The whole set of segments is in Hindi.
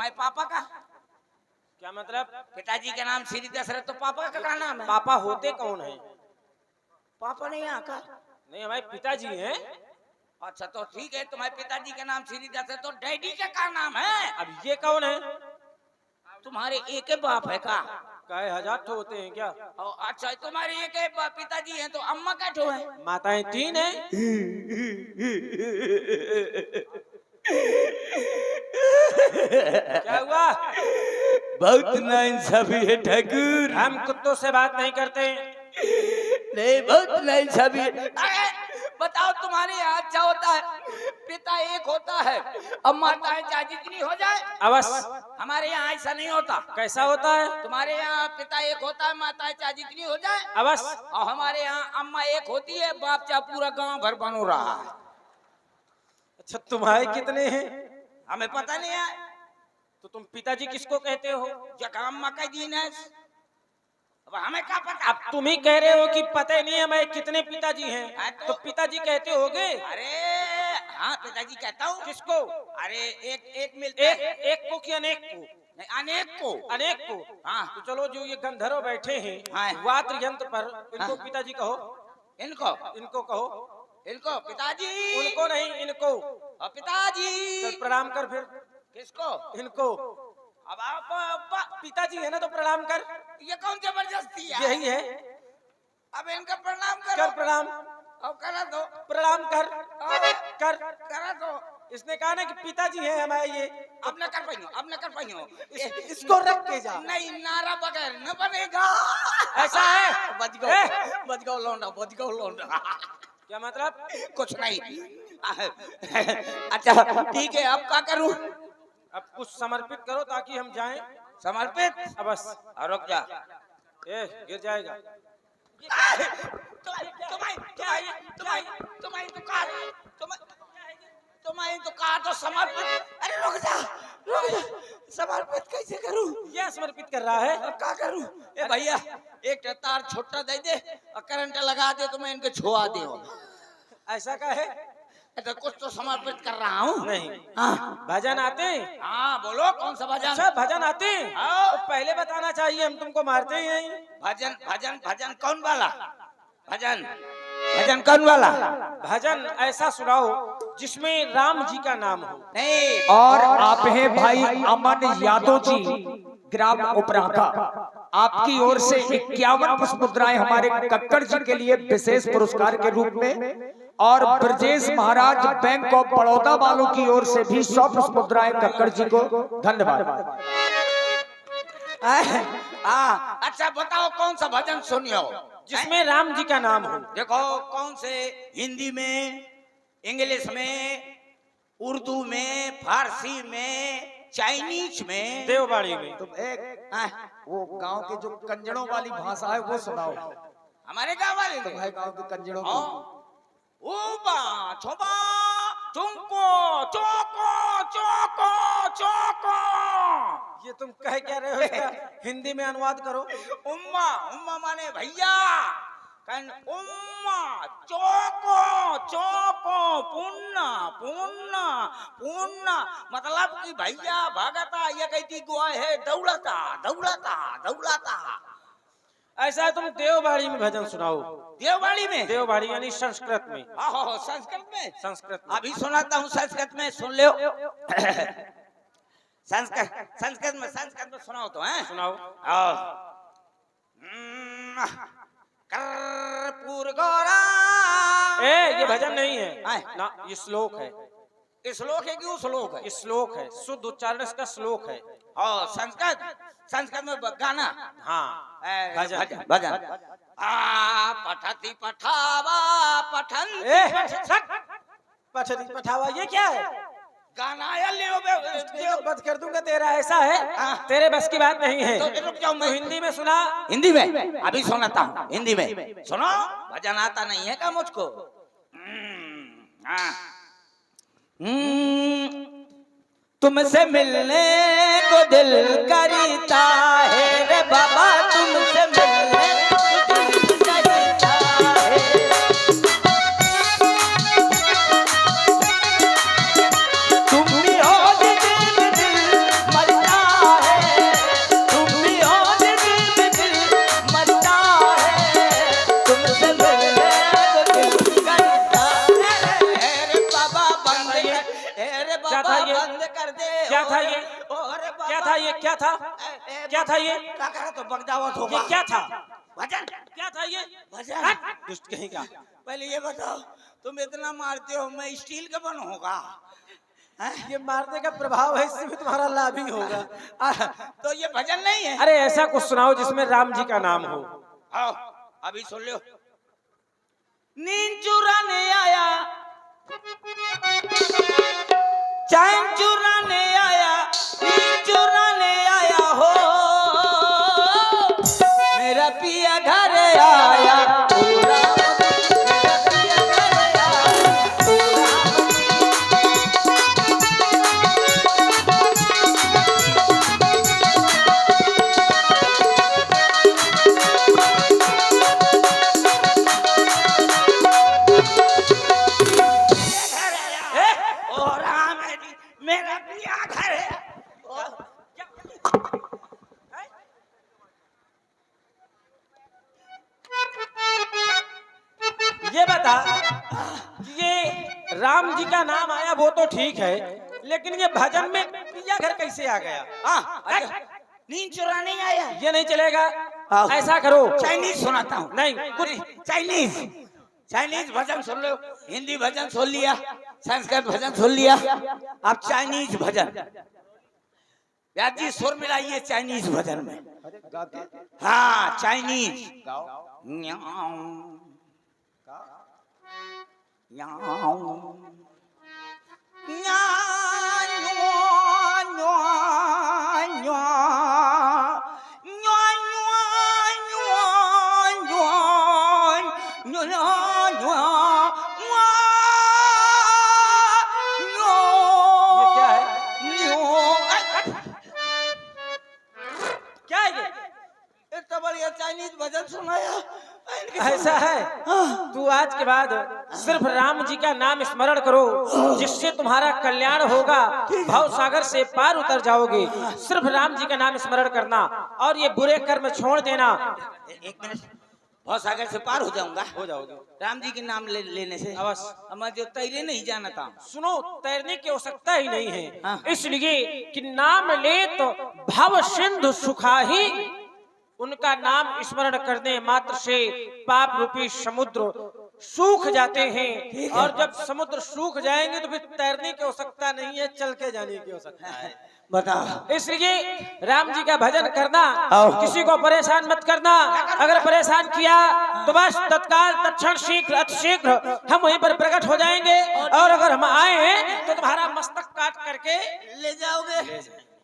तुम्हारे पापा का क्या मतलब? पिताजी के नाम श्री दशरथ, तो पापा का क्या नाम है? पापा होते कौन है? पापा नहीं यहाँ का? नहीं, हमारे पिताजी हैं। अच्छा तो ठीक है, तुम्हारे पिताजी का नाम श्री दशरथ, तो डैडी का क्या नाम है? अब ये कौन है? तुम्हारे एक ही बाप है का? काय हजार ठो होते हैं क्या? अच्छा तुम्हारे एक ही पिताजी हैं, तो अम्मा का ठो है? माताएं 3 हैं। क्या हुआ? बहुत नाइंसाफी है ठाकुर। हम कुत्तों से बात नहीं करते। नहीं, बहुत नाइंसाफी है। बताओ तुम्हारे यहाँ अच्छा होता है, पिता एक होता है अब माताएं चाहे जितनी हो जाए? अवश्य। हमारे यहाँ ऐसा नहीं होता। कैसा होता है? तुम्हारे यहाँ पिता एक होता है, माताएं चाहे जितनी हो जाए? अवश्य। और हमारे यहाँ अम्मा एक होती है, बाप चाहे पूरा गांव भर बनो रहा है। अच्छा, तुम्हारे कितने हैं? हमें पता नहीं है। तो तुम पिताजी किसको कहते हो? जगह अम्मा का दिन है, अब हमें क्या पता? अब तुम ही कह रहे हो कि पता ही नहीं है हमें कितने पिताजी हैं, तो पिताजी कहते होगे। अरे हाँ, पिताजी कहता हूँ। किसको? अरे एक मिलता है। एक को कि अनेक को? नहीं, अनेक को। अनेक को। हाँ तो चलो, जो ये गंधर्व बैठे हैं हाँ। वाद्य यंत्र पर, इनको हाँ। पिताजी कहो। इनको कहो। इनको पिताजी। उनको नहीं, इनको। और पिताजी। चल प्रणाम कर फिर। किसको? इनको। अब आप पिताजी है ना, तो प्रणाम कर। ये कौन जबरदस्ती है? यही है। अब इनका प्रणाम करो। कर प्रणाम। अब करा दो। प्रणाम कर। कर। करा दो। इसने कहा ना कि पिताजी हैं हमारे ये। अब न कर पाइयो, अब न कर पाइयो। इसको रख के जा। नहीं, नारा बगैर न बनेगा। ऐसा है? बच गओ, बच गओ लौंडा, बच गओ लौंडा। क्या मतलब? कुछ नहीं। अच्छा ठीक है, अब क्या करूं? अब कुछ समर्पित करो ताकि हम जाएं। समर्पित? अवश्य। रुक जा। गिर जाएगा। तुम्हारी तो कहा तो समर्पित। अरे रुक जा, रुक जा। समर्पित कैसे करूं? यह समर्पित कर रहा है। अब क्या करूं? ए भैया, एक तार छोटा दे दे और करंट लगा दे तो मैं इनके छुआ दे। ऐसा का है? तो कुछ तो समर्पित कर रहा हूँ। नहीं। हाँ। भजन आते? हाँ बोलो, कौन सा भजन? अच्छा, भजन आते? हाँ। तो पहले बताना चाहिए, हम तुमको मारते ही नहीं। भजन भजन भजन कौन वाला? भजन भजन कौन वाला? भजन ऐसा सुनाओ जिसमें राम जी का नाम हो। नहीं। और आप हैं भाई अमन यादव जी, ग्राम उपराका। आपकी ओर से 51 पुष्प मुद्राएं हमारे कक्कड़ जी के लिए विशेष पुरस्कार के रूप में, और ब्रजेश महाराज बैंक ऑफ बड़ौदा वालों की ओर से भी 100 पुष्प मुद्राएं कक्कड़ जी को। धन्यवाद। अच्छा बताओ, कौन सा भजन सुनियो जिसमें राम जी का नाम हो। देखो, कौन से? हिंदी में, इंग्लिश में, उर्दू में, फारसी में, चाइनीज में, देवबाड़ी में। तुम एक वो गांव के जो कंजड़ों वाली भाषा है वो सुनाओ। हमारे गाँव वाले तो भाई गांव के कंजड़ों की। ऊबा छोबा चुंको चोको चोको चोको। ये तुम कह क्या रहे हो? इसका हिंदी में अनुवाद करो। उम्मा, उम्मा माने भैया। उम्मा चोको चोको पुन्ना पुन्ना पुन्ना, मतलब कि भैया भागता। ये कहती गुआ है दौड़ता दौड़ता दौड़ता। ऐसा है, तुम देवबाड़ी में भजन सुनाओ। देवबाड़ी में? देवबाड़ी यानी संस्कृत में। संस्कृत में? संस्कृत में। अभी सुनाता हूँ संस्कृत में, सुन लो। संस्कृत में सुनाओ तो हैं? सुनाओ। कर्पूर गौरा। ये भजन नहीं है ना, ये श्लोक है। श्लोक है कि वो श्लोक है? श्लोक है, शुद्ध उच्चारण इसका श्लोक है। संस्कृत में गाना। हाँ, भजन भजन। पठती पठावा पठन पठती पठावा, ये क्या है? गाना या ले बंद कर दूंगा तेरा। ऐसा है, तेरे बस की बात नहीं है। तो रुक जाओ, मैं हिंदी में सुना। हिंदी में अभी सुनाता हूँ। हिंदी में सुनो। भजन आता नहीं है क्या मुझको? तुमसे मिलने को दिल करता है रे बाबा, तुमसे मिलने को दिल करता है। तुम भी हो दिल दिल मर था ये? अरे बाबा, क्या था ये? क्या था? क्या था ये? क्या कहा तो बगदावत होगा। ये क्या था? भजन क्या था ये? भजन। हट, दुष्ट कहीं का। पहले ये बताओ, तुम इतना मारते हो, मैं स्टील का बन होगा? ये मारने का प्रभाव है, इससे भी तुम्हारा लाभ ही होगा। तो ये भजन नहीं है। अरे ऐसा कुछ सुनाओ जिसमें राम जी का नाम हो। आओ अभी सुन लो। नींद चुराने आया, चैन चुराने आया, नींद चुराने आया हो, मेरा पिया घर आया, पूरा मेरा पिया घर आया, पूरा ओ राम है जी, मेरा पिया घर है। ये बता कि ये राम जी का नाम आया वो तो ठीक है, लेकिन ये भजन में पिया घर कैसे आ गया? अच्छा, नींद चुराने आया। ये नहीं चलेगा। हाँ। ऐसा करो, चाइनीज सुनाता हूँ। नहीं कुछ चाइनीज भजन सुन लो। हिंदी भजन सुन लिया, संस्कृत भजन सुन लिया, अब चाइनीज भजन। व्यास जी सुर मिलाइए चाइनीज भजन में। हाँ चाइनीज। न्याओ, न्याओ, क्या है ये? इतना बढ़िया चाइनीज भजन सुनाया। ऐसा है, तू आज के बाद सिर्फ राम जी का नाम स्मरण करो, जिससे तुम्हारा कल्याण होगा, भव सागर से पार उतर जाओगे। सिर्फ राम जी का नाम स्मरण करना और ये बुरे कर्म छोड़ देना। एक मिनट, बहुत सागर से पार हो जाऊंगा। हो जाओगे राम जी के नाम लेने से। अवश्य। मैं जो तैरे नहीं जानता हूँ। सुनो, तैरने की आवश्यकता ही नहीं है, हाँ। इसलिए कि नाम ले तो भव सिंधु सुखाही, उनका नाम स्मरण करने मात्र से पाप रूपी समुद्र सूख जाते हैं। और जब समुद्र सूख जाएंगे तो फिर तैरने की आवश्यकता नहीं है, चल के जाने की आवश्यकता है। बताओ। इसलिए राम जी का भजन करना, आओ। किसी को परेशान मत करना। अगर परेशान किया तो बस तत्काल तत्क्षण शीघ्र अतिशीघ्र हम वहीं पर प्रकट हो जाएंगे, और अगर हम आए तो तुम्हारा मस्तक काट करके ले जाओगे।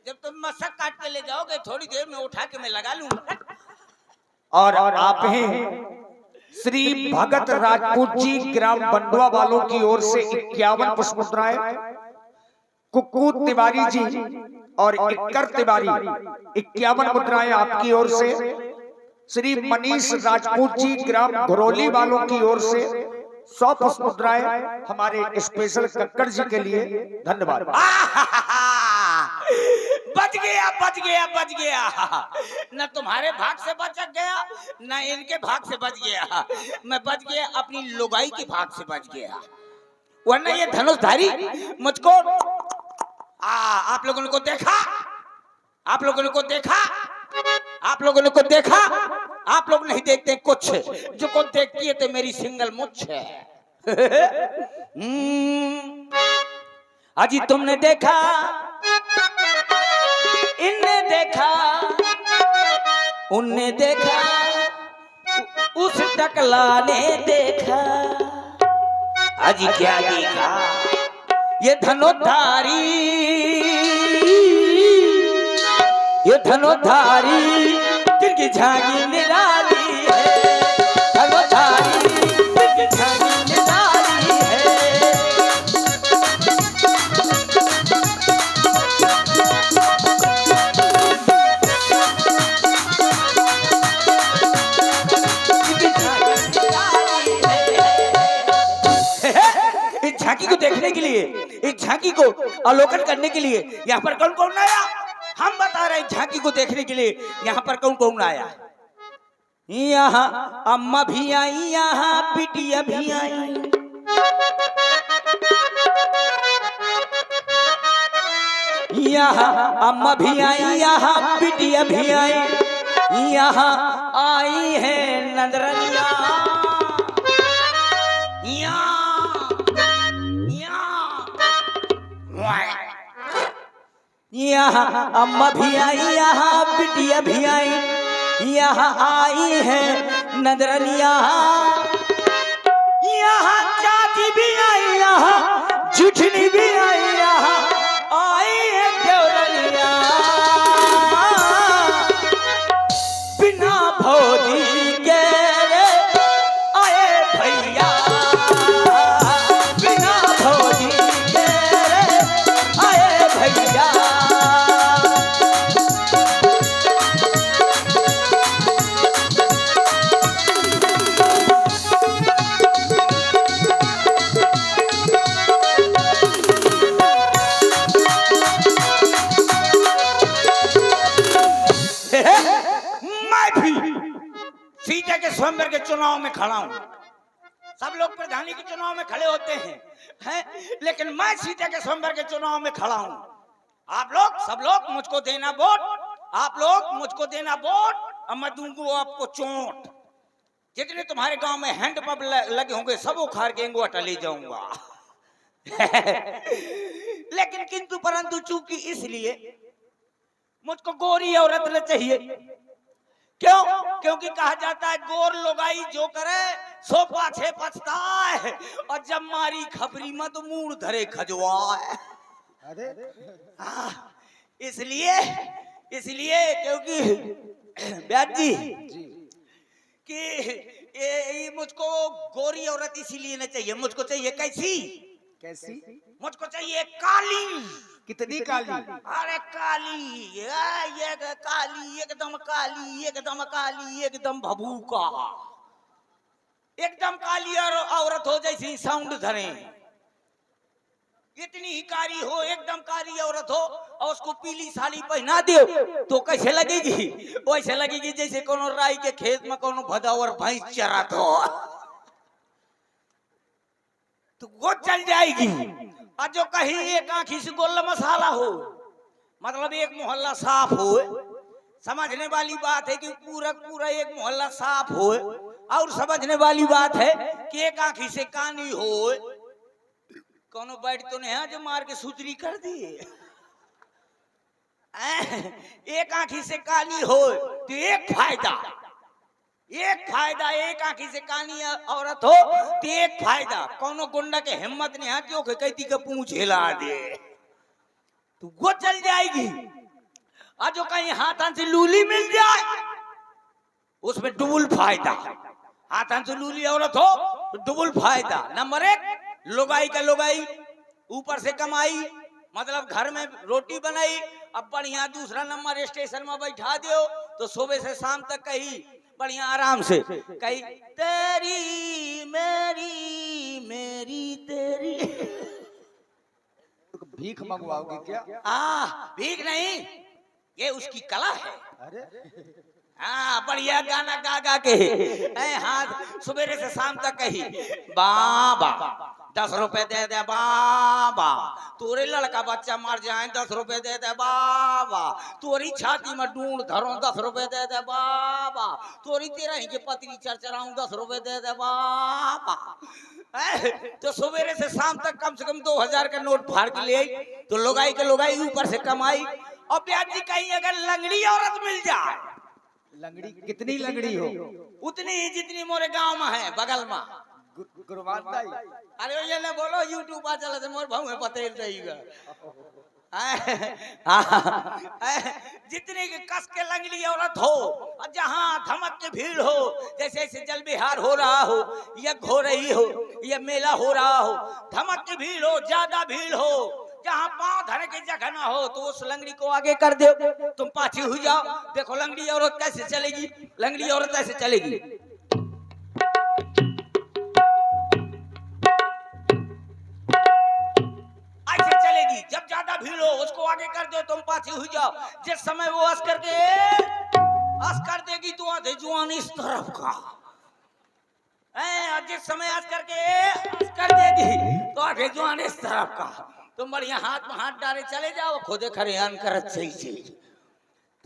जब तुम मस्तक काट के ले जाओगे, थोड़ी देर में उठा के मैं लगा लूंगा। और आप हैं श्री भगत राजपूत जी ग्राम बंडवा वालों की ओर से 51 पुष्प मुद्राएं, कुक्कू तिवारी जी और इक्कर तिवारी 51 मुद्राएं आपकी ओर से, श्री मनीष राजपूत जी ग्राम घरौली वालों की ओर से 100 पुष्प मुद्राएं हमारे स्पेशल कक्कड़ जी के लिए। धन्यवाद। बच गया, बच गया, बच गया। न तुम्हारे भाग से बच गया, न इनके भाग से बच गया। मैं बच गया, अपनी लुगाई के भाग से बच गया, वरना ये धनुषधारी मुझको। आप लोगों ने को देखा, आप लोगों ने को देखा, आप लोगों ने को देखा। आप लोग नहीं देखते कुछ, जो को देखती है तो मेरी सिंगल मुछ है। अजी तुमने देखा, इनने देखा, उनने देखा, उस टकला ने देखा। अजी क्या देखा? ये धनुधारी, ये धनुधारी जिनकी झांकी निराली है। धनुधारी जिनकी झांकी निराली है। इस झांकी को देखने के लिए, इस झांकी को अवलोकन करने के लिए यहाँ पर कौन कौन आया? हम बता रहे हैं, झांकी को देखने के लिए यहाँ पर कौन कौन आया। यहाँ अम्मा भी आई, यहाँ बिटिया भी आई, यहाँ अम्मा भी आई, यहाँ बिटिया भी आई, यहाँ आई है नंदरनिया। यहाँ अम्मा भी आई, यहाँ बिटिया भी आई, यहाँ आई है नंदरनिया। यहाँ चाची भी आई, यहाँ जुठनी भी आई, यहाँ आई है देवरनिया। बिना भौजी के रे आए भैया, बिना भौजी के रे आए भैया। सीता के स्वयंवर के चुनाव में खड़ा हूं। सब लोग प्रधानी के चुनाव में खड़े होते हैं, लेकिन मैं सीता के स्वयंवर के चुनाव में खड़ा हूं। आप लोग सब लोग मुझको देना वोट, आप लोग मुझको देना वोट और मैं दूंगा आपको चोट। जितने तुम्हारे गांव में हैंडपंप लगे होंगे सब उखाड़ के इंगोटा ले जाऊंगा। लेकिन किंतु परंतु चूंकि इसलिए मुझको गोरी औरत न चाहिए। क्यों? क्योंकि कहा जाता है गोर लोगाई जो करे सो पाछे पछताए, और जब मारी खपरी मत मूड धरे खजवाए। इसलिए क्योंकि ब्याज जी कि ये मुझको गोरी औरत इसीलिए नहीं चाहिए। मुझको चाहिए कैसी? कैसी? मुझको चाहिए काली। कितनी काली? अरे काली, ये काली, एकदम काली, एकदम काली, एकदम भभूका, एकदम काली और औरत हो जैसी साउंड धरे। इतनी ही कारी हो, एकदम कारी औरत हो और उसको पीली साड़ी पहना दो तो कैसे लगेगी? वैसे लगेगी जैसे कोनो राई के खेत में कोनो भदावर भैंस चरात हो, तो वो चल जाएगी। और जो कहीं एक आंखी से गोल्ला मसाला हो, मतलब एक मोहल्ला साफ हो, समझने वाली बात है कि पूरा पूरा एक मोहल्ला साफ हो, और समझने वाली बात है कि एक आंखी से कानी हो। कोनो बैठ तो नहीं है जो मार के सूतरी कर दिए। एक आंखी से कानी हो तो एक फायदा, एक आंखी से कानी औरत हो तो एक फायदा। कोनो गुंडा के हिम्मत नहीं है क्यों कहती का पूंछ हिला दे तो वो चल जाएगी। और जो कहीं हाथां से लूली मिल जाए उसमें डबल फायदा। हाथां से लूली औरत हो तो डबल फायदा। नंबर एक, लोगाई का लोगाई, ऊपर से कमाई, मतलब घर में रोटी बनाई। अब बढ़िया दूसरा नंबर स्टेशन में बैठा दो तो सुबह से शाम तक कही बढ़िया आराम से कही तेरी मेरी मेरी तेरी। भीख मंगवाओगे क्या? भीख नहीं, ये उसकी कला है। अरे बढ़िया गाना गा गा के हाथ सुबह से शाम तक कही बाबा 10 रुपए दे दे बाबा, तोरे लड़का बच्चा मर जाए 10 रुपए दे दे बाबा, तोरी छाती में ढूंढ धरो 10 रुपए दे दे बाबा, तोरी तेरा ही के पतली चरचराऊं 10 रुपए दे दे बाबा। तो सवेरे से शाम तक कम से कम 2000 का नोट फाड़ के ले आई तो लोगाई के लोगाई ऊपर से कमाई। और ब्याज जी कहीं अगर लंगड़ी औरत मिल जाए, लंगड़ी कितनी लंगड़ी हो? उतनी ही जितनी मोरे गांव में है बगल में। गुरबान अरे ये ना बोलो यूट्यूब पर चला तो मोर भाव में पतेल देगा। जितनी कस के लंगड़ी औरत हो और जहाँ धमक के भीड़ हो, जैसे ऐसे जल बिहार हो रहा हो, यज्ञ हो रही हो, यह मेला हो रहा हो, धमक की भीड़ हो, ज्यादा भीड़ हो, जहाँ पांव धरे की जगह ना हो तो उस लंगड़ी को आगे कर दो, तुम पाछी हो जाओ। देखो लंगड़ी औरत कैसे चलेगी, लंगड़ी औरत कैसे चलेगी। ऐसे चलेगी, जब ज्यादा भीड़ हो उसको आगे कर दो, तुम पाछी हो जाओ। जिस समय वो अस कर देगी तो आधे जुआन इस तरफ का, और जिस समय अस कर देगी तो आधे जुआन इस तरफ का। तुम बढ़िया हाथ में हाथ डाले चले जाओ, खुदे खरियान करत सही चली।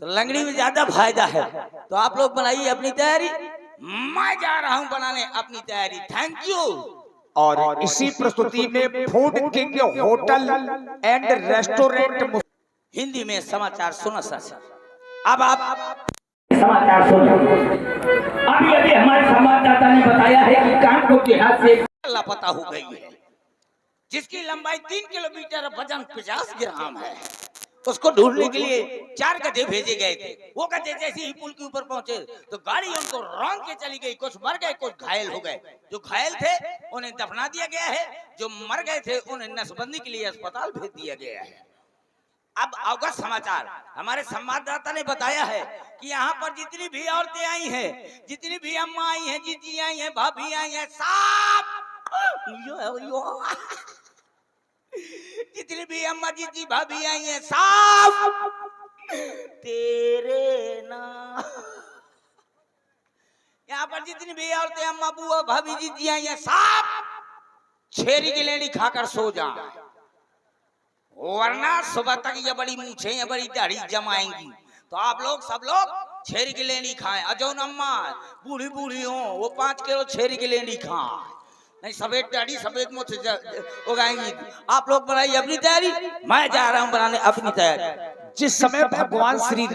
तो लंगड़ी में ज्यादा फायदा है। तो आप लोग बनाइए अपनी तैयारी, मैं जा रहा हूं बनाने अपनी तैयारी। Thank you. और इसी प्रस्तुति में food king hotel and restaurant Hindi में समाचार सुनो सर। अब आप समाचार सुनो। अभी अभी हमारे संवाददाता ने बताया है कि कानपुर देहात से लापता हो गई है, जिसकी लंबाई 3 किलोमीटर और वजन 50 ग्राम है। उसको ढूंढने के लिए 4 गधे भेजे गए थे। वो गधे जैसे ही पुल के ऊपर पहुंचे तो गाड़ी उनको रौंद के चली गई। कुछ मर गए, कुछ घायल हो गए। जो घायल थे उन्हें दफना दिया गया है, जो मर गए थे उन्हें नसबंदी के लिए अस्पताल भेज दिया गया है। अब अवगत समाचार हमारे संवाददाता ने बताया है कि यहाँ पर जितनी भी औरतें आई हैं, जितनी भी अम्मा आई हैं, जीजी आई हैं, भाभी आई हैं, सब जितनी भी अम्मा जीजी भाभी आई हैं, सब तेरे नाम। यहाँ पर जितनी भी औरतें अम्मा बुआ भाभी जीजी आई हैं, सब छेरी की लेनी खाकर सो जाए, वरना सुबह तक ये बड़ी मूछें ये बड़ी दाढ़ी जमाएंगी। तो आप लोग सब लोग छेरी की लेनी खाएं। अजौन अम्मा बूढ़ी बूढ़ी हो वो 5 किलो छेरी की लेनी खाएं, नहीं सफेद दाढ़ी सफेद मुछ उगाएंगी। आप लोग बनाइए अपनी तैयारी, मैं जा रहा हूं बनाने अपनी तैयारी। जिस समय भगवान श्री